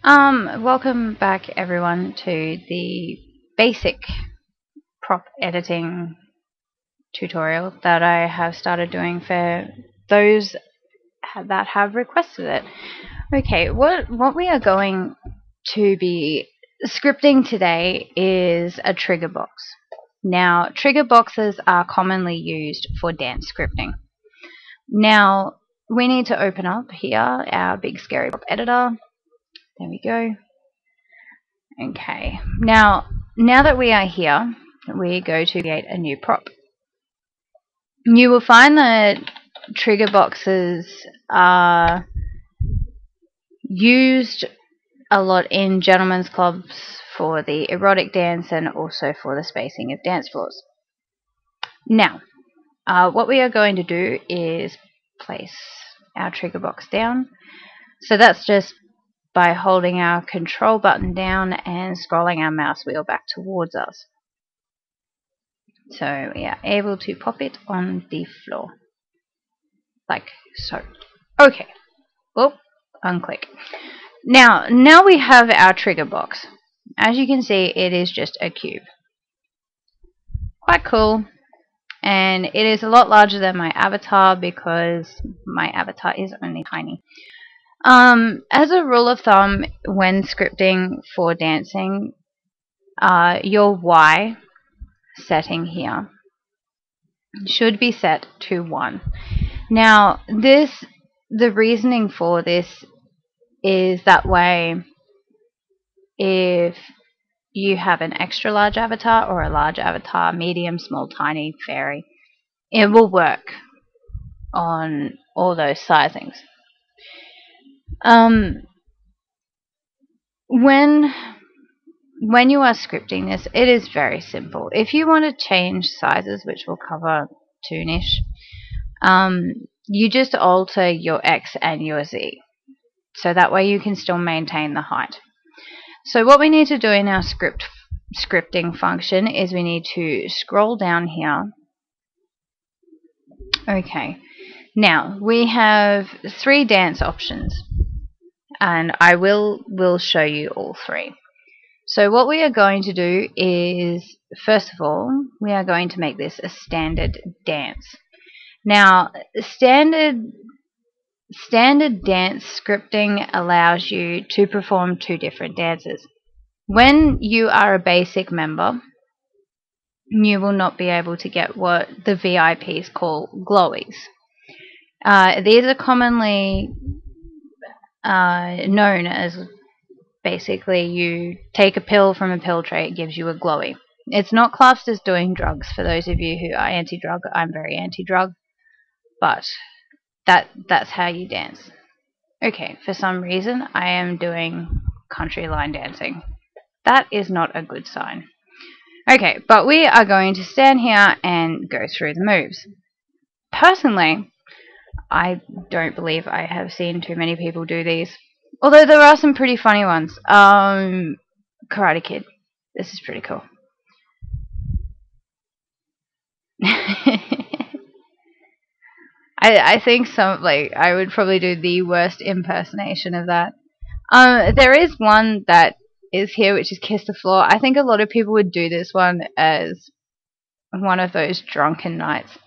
Welcome back everyone to the basic prop editing tutorial that I have started doing for those that have requested it. Okay, what we are going to be scripting today is a trigger box. Now, trigger boxes are commonly used for dance scripting. Now, we need to open up here our big scary prop editor. There we go. Okay, now that we are here, we go to create a new prop. You will find that trigger boxes are used a lot in gentlemen's clubs for the erotic dance and also for the spacing of dance floors. Now, what we are going to do is place our trigger box down. So that's just by holding our control button down and scrolling our mouse wheel back towards us. So we are able to pop it on the floor. Like so. Okay. Oh, unclick. Now we have our trigger box. As you can see, it is just a cube. Quite cool. And it is a lot larger than my avatar because my avatar is only tiny. As a rule of thumb, when scripting for dancing, your Y setting here should be set to 1. Now, the reasoning for this is that way if you have an extra large avatar or a large avatar, medium, small, tiny, fairy, it will work on all those sizings. When you are scripting this, it is very simple. If you want to change sizes, which we'll cover soonish, you just alter your X and your Z. So that way you can still maintain the height. So what we need to do in our scripting function is we need to scroll down here. Okay. Now, we have 3 dance options. And I will show you all 3. So what we are going to do is, first of all, we are going to make this a standard dance. Now, standard dance scripting allows you to perform 2 different dances. When you are a basic member, you will not be able to get what the VIPs call glowies. These are commonly known as basically you take a pill from a pill tray, it gives you a glowy. It's not classed as doing drugs for those of you who are anti-drug. I'm very anti-drug, but that's how you dance. Okay, for some reason I am doing country line dancing. That is not a good sign. Okay, but we are going to stand here and go through the moves. Personally, I don't believe I have seen too many people do these. Although there are some pretty funny ones. Karate Kid. This is pretty cool. I think I would probably do the worst impersonation of that. There is one that is here which is Kiss the Floor. I think a lot of people would do this one as one of those drunken nights.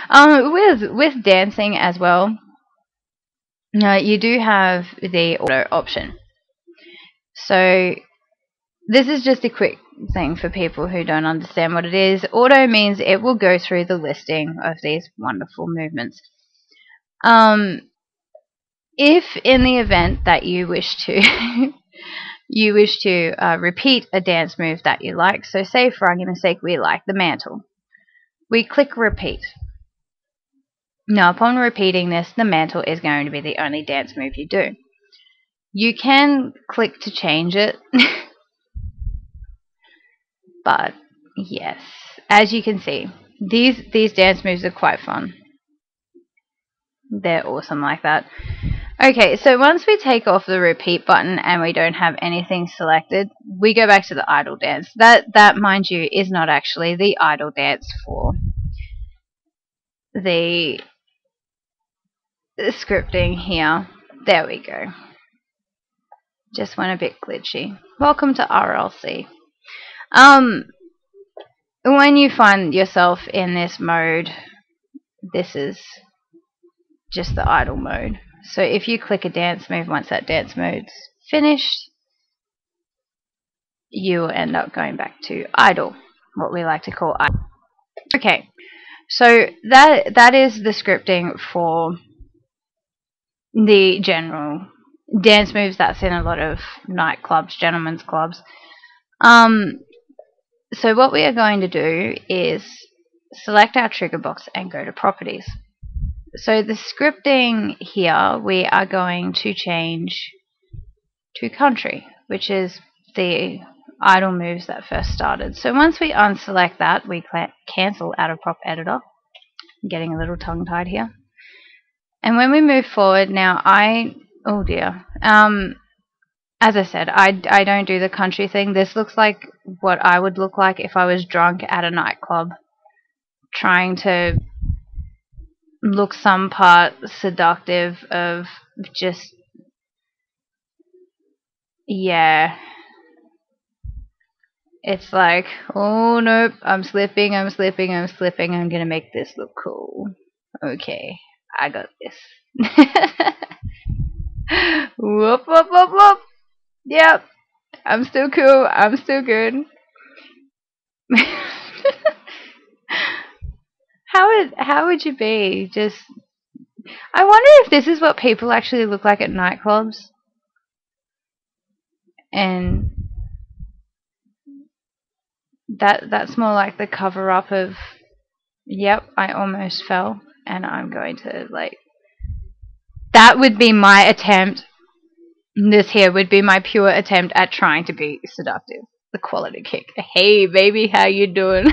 With dancing as well, you do have the auto option. So this is just a quick thing for people who don't understand what it is. Auto means it will go through the listing of these wonderful movements. If in the event that you wish to repeat a dance move that you like, so say for argument's sake we like the mantle, we click repeat. Now upon repeating this, the mantle is going to be the only dance move you do. You can click to change it, but yes, as you can see, these dance moves are quite fun. They're awesome like that. Okay, so once we take off the repeat button and we don't have anything selected, we go back to the idle dance. That, mind you, is not actually the idle dance for the scripting here. There we go. Just went a bit glitchy. Welcome to RLC. When you find yourself in this mode, this is just the idle mode. So if you click a dance move, once that dance mode's finished, you will end up going back to idle, what we like to call idle. Okay, so that is the scripting for the general dance moves that's in a lot of nightclubs, gentlemen's clubs. So what we are going to do is select our trigger box and go to properties. So the scripting here, we are going to change to country, which is the idle moves that first started. So once we unselect that, we cancel out of prop editor. I'm getting a little tongue tied here. And when we move forward, now oh dear, as I said, I don't do the country thing. This looks like what I would look like if I was drunk at a nightclub, trying to look some part seductive of just, yeah. It's like, oh nope, I'm slipping, I'm gonna make this look cool. Okay, I got this. Whoop, whoop, whoop, whoop. Yep, I'm still cool, I'm still good. How would you be? Just, I wonder if this is what people actually look like at nightclubs. And that's more like the cover up of, yep, I almost fell, and I'm going to, like, that would be my attempt. This here would be my pure attempt at trying to be seductive. The quality kick. Hey baby, how you doing?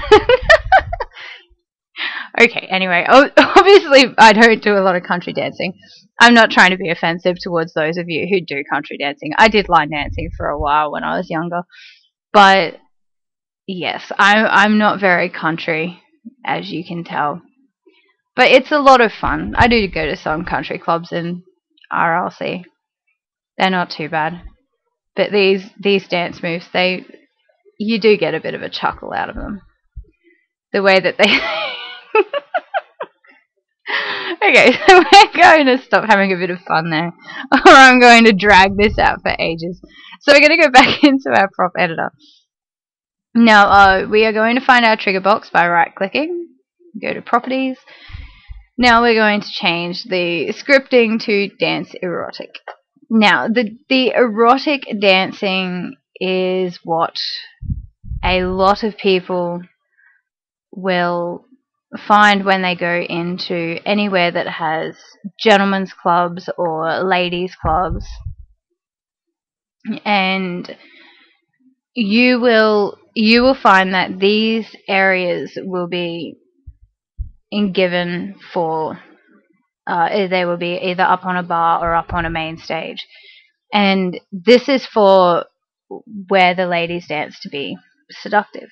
Okay, anyway, obviously I don't do a lot of country dancing. I'm not trying to be offensive towards those of you who do country dancing. I did line dancing for a while when I was younger. But yes, I'm not very country, as you can tell. But it's a lot of fun. I do go to some country clubs in RLC. They're not too bad. But these dance moves, you do get a bit of a chuckle out of them. The way that they... Okay, so we're going to stop having a bit of fun there, or I'm going to drag this out for ages. So we're going to go back into our prop editor. Now, we are going to find our trigger box by right-clicking. Go to properties. Now we're going to change the scripting to dance erotic. Now, the erotic dancing is what a lot of people will find when they go into anywhere that has gentlemen's clubs or ladies' clubs. And you will find that these areas will be given for, they will be either up on a bar or up on a main stage. And this is for where the ladies dance to be seductive.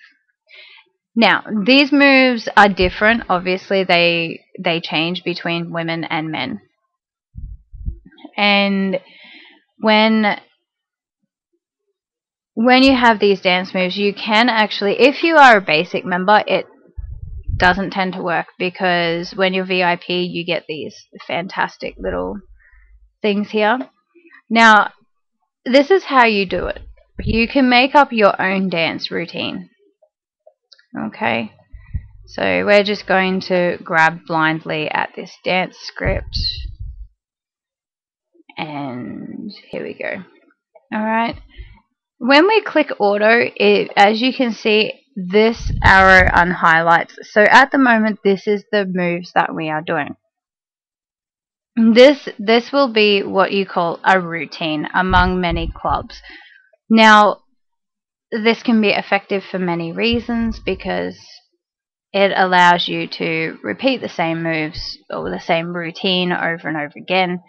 Now, these moves are different. Obviously, they change between women and men. And when you have these dance moves, you can actually, if you are a basic member, it doesn't tend to work, because when you're VIP, you get these fantastic little things here. Now, this is how you do it. You can make up your own dance routine. Okay, so we're just going to grab blindly at this dance script, and here we go. Alright, when we click auto, as you can see, this arrow unhighlights. So at the moment, this is the moves that we are doing. This will be what you call a routine among many clubs. Now, this can be effective for many reasons, because it allows you to repeat the same moves or the same routine over and over again.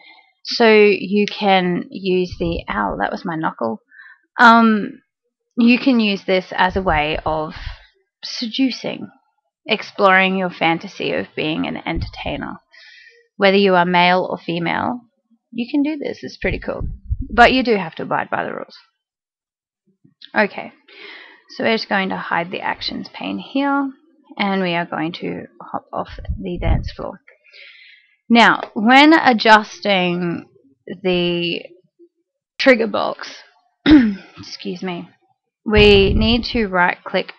So you can use the, ow, that was my knuckle. You can use this as a way of seducing, exploring your fantasy of being an entertainer. Whether you are male or female, you can do this. It's pretty cool. but you do have to abide by the rules. Okay, so we're just going to hide the actions pane here, and we are going to hop off the dance floor. Now, when adjusting the trigger box, excuse me, we need to right click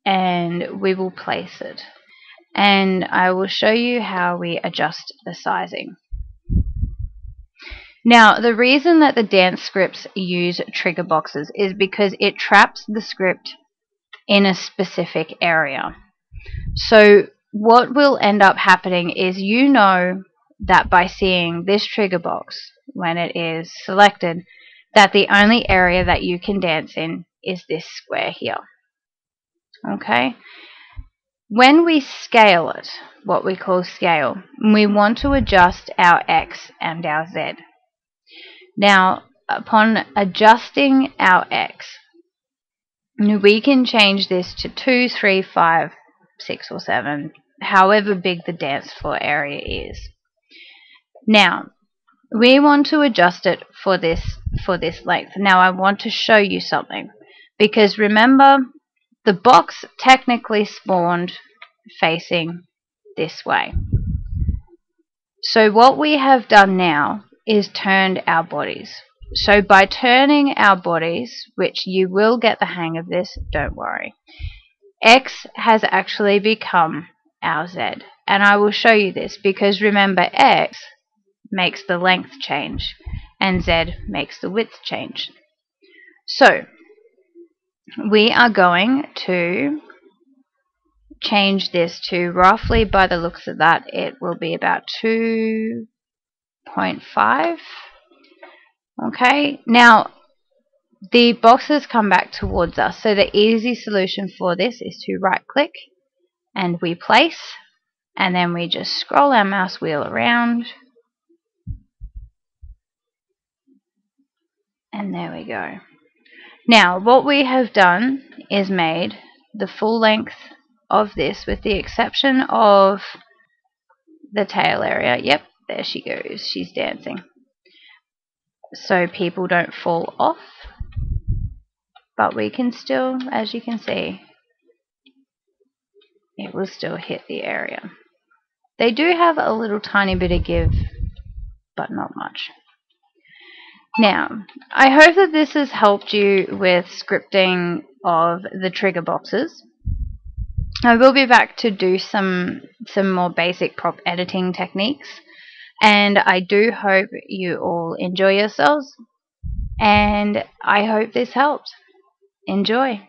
and we will place it. And I will show you how we adjust the sizing. Now, the reason that the dance scripts use trigger boxes is because it traps the script in a specific area. So what will end up happening is you know that by seeing this trigger box when it is selected, that the only area that you can dance in is this square here. Okay? When we scale it, what we call scale, we want to adjust our X and our Z. Now, upon adjusting our X, we can change this to 2, 3, 5, 6 or 7, however big the dance floor area is. Now, we want to adjust it for this length. Now, I want to show you something, because remember, the box technically spawned facing this way. So what we have done now is turned our bodies. So by turning our bodies, which you will get the hang of this, don't worry, X has actually become our Z. And I will show you this because remember, X makes the length change and Z makes the width change. So we are going to change this to roughly, by the looks of that, it will be about 2.5. Okay, now the boxes come back towards us, so the easy solution for this is to right click and we place, and then we just scroll our mouse wheel around, and there we go. Now what we have done is made the full length of this, with the exception of the tail area. Yep, there she goes, she's dancing, so people don't fall off, but we can still, as you can see, it will still hit the area. They do have a little tiny bit of give, but not much. Now, I hope that this has helped you with scripting of the trigger boxes. I will be back to do some more basic prop editing techniques, and I do hope you all enjoy yourselves, and I hope this helped. Enjoy!